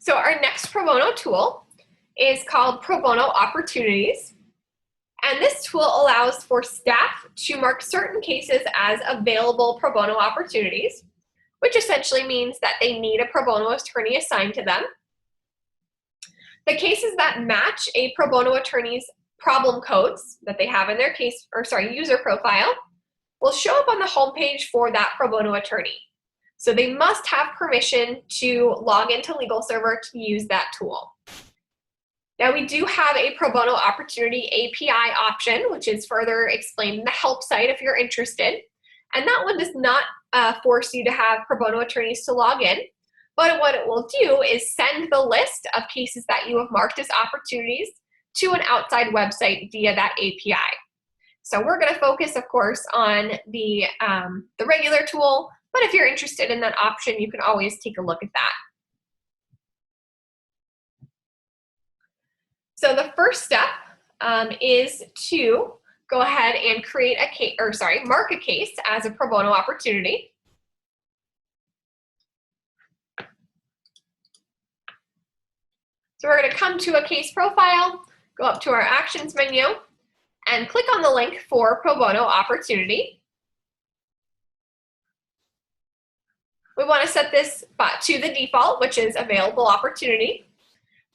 So our next pro bono tool is called Pro Bono Opportunities. And this tool allows for staff to mark certain cases as available pro bono opportunities, which essentially means that they need a pro bono attorney assigned to them. The cases that match a pro bono attorney's problem codes that they have in their user profile will show up on the homepage for that pro bono attorney. So they must have permission to log into LegalServer to use that tool. Now we do have a pro bono opportunity API option, which is further explained in the help site if you're interested. And that one does not force you to have pro bono attorneys to log in. But what it will do is send the list of cases that you have marked as opportunities to an outside website via that API. So we're going to focus, of course, on the regular tool, but if you're interested in that option, you can always take a look at that. So the first step is to go ahead and create a case, mark a case as a pro bono opportunity. So we're going to come to a case profile, go up to our actions menu, and click on the link for pro bono opportunity. We want to set this to the default, which is available opportunity.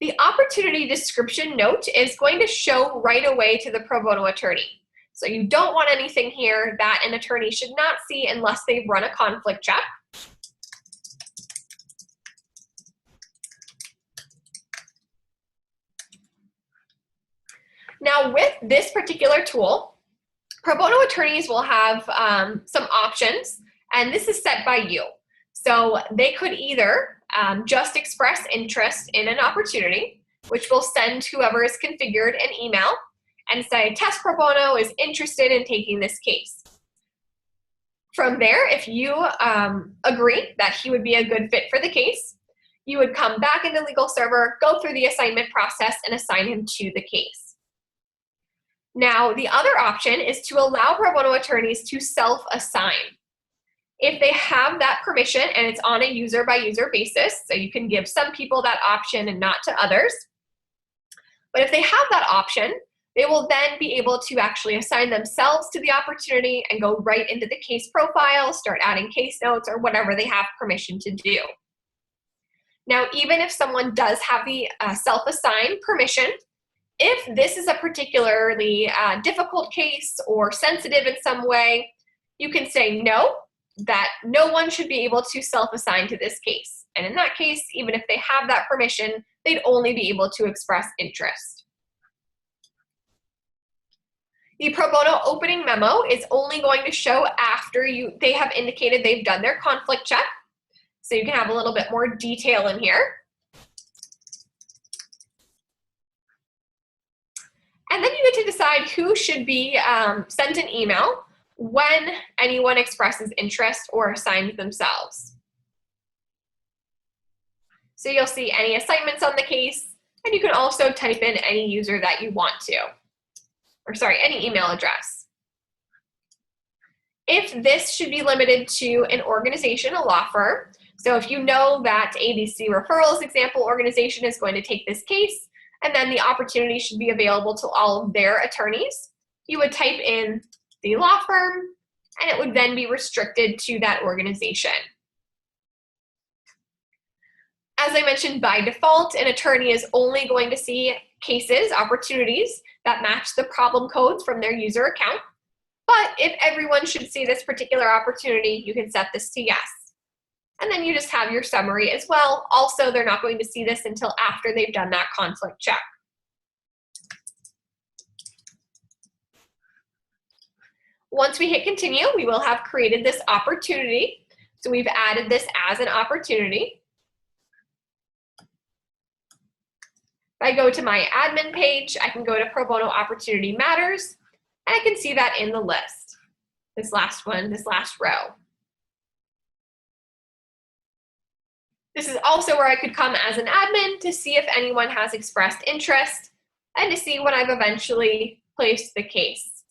The opportunity description note is going to show right away to the pro bono attorney. So you don't want anything here that an attorney should not see unless they've run a conflict check. Now with this particular tool, pro bono attorneys will have some options, and this is set by you. So they could either just express interest in an opportunity, which will send whoever is configured an email and say, Test Pro Bono is interested in taking this case. From there, if you agree that he would be a good fit for the case, you would come back into LegalServer, go through the assignment process, and assign him to the case. Now, the other option is to allow pro bono attorneys to self-assign. If they have that permission and it's on a user-by-user basis, so you can give some people that option and not to others, but if they have that option, they will then be able to actually assign themselves to the opportunity and go right into the case profile, start adding case notes, or whatever they have permission to do. Now, even if someone does have the self-assigned permission, if this is a particularly difficult case or sensitive in some way, you can say no, that no one should be able to self-assign to this case. And in that case, even if they have that permission, they'd only be able to express interest. The pro bono opening memo is only going to show after they have indicated they've done their conflict check. So you can have a little bit more detail in here. And then you get to decide who should be sent an email when anyone expresses interest or assigns themselves. So you'll see any assignments on the case, and you can also type in any user that you want to, any email address. If this should be limited to an organization, a law firm, so if you know that ABC Referrals Example Organization is going to take this case, and then the opportunity should be available to all of their attorneys, you would type in the law firm, and it would then be restricted to that organization. As I mentioned, by default, an attorney is only going to see cases, opportunities that match the problem codes from their user account. But if everyone should see this particular opportunity, you can set this to yes. And then you just have your summary as well. Also, they're not going to see this until after they've done that conflict check. Once we hit continue, we will have created this opportunity. So we've added this as an opportunity. If I go to my admin page, I can go to Pro Bono Opportunity Matters, and I can see that in the list. This last one, this last row. This is also where I could come as an admin to see if anyone has expressed interest and to see when I've eventually placed the case.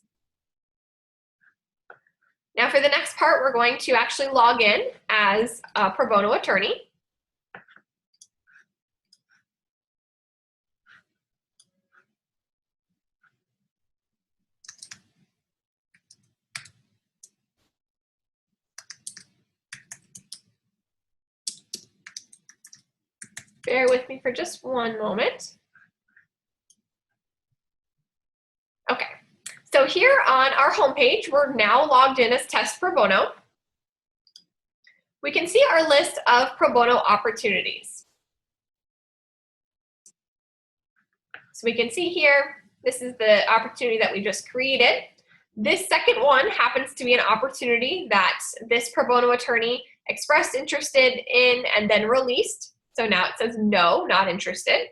Now for the next part, we're going to actually log in as a pro bono attorney. Bear with me for just one moment. Okay, so here on our homepage, we're now logged in as Test Pro Bono. We can see our list of pro bono opportunities. So we can see here, this is the opportunity that we just created. This second one happens to be an opportunity that this pro bono attorney expressed interested in and then released. So now it says no, not interested.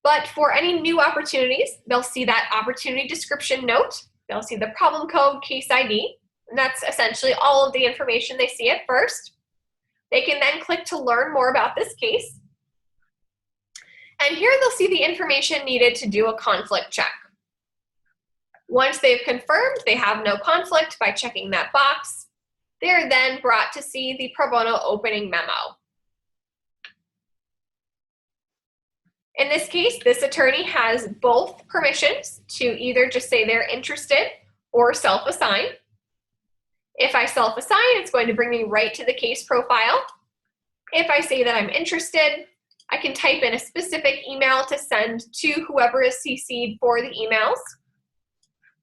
But for any new opportunities, they'll see that opportunity description note. They'll see the problem code, case ID, and that's essentially all of the information they see at first. They can then click to learn more about this case. And here they'll see the information needed to do a conflict check. Once they've confirmed they have no conflict by checking that box, they're then brought to see the pro bono opening memo. In this case, this attorney has both permissions to either just say they're interested or self-assign. If I self-assign, it's going to bring me right to the case profile. If I say that I'm interested, I can type in a specific email to send to whoever is CC'd for the emails.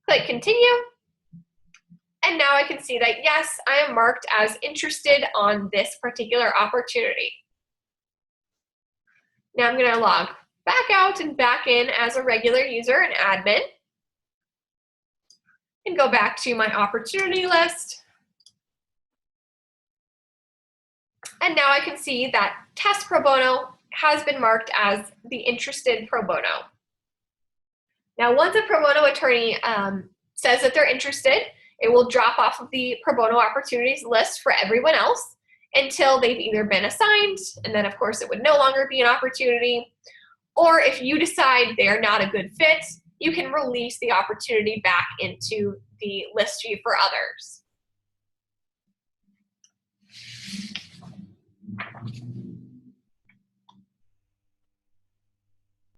Click continue. And now I can see that, yes, I am marked as interested on this particular opportunity. Now I'm going to log back out and back in as a regular user and admin. And go back to my opportunity list. And now I can see that Test Pro Bono has been marked as the interested pro bono. Now, once a pro bono attorney says that they're interested, it will drop off of the pro bono opportunities list for everyone else until they've either been assigned, and then of course it would no longer be an opportunity, or if you decide they're not a good fit, you can release the opportunity back into the list view for others.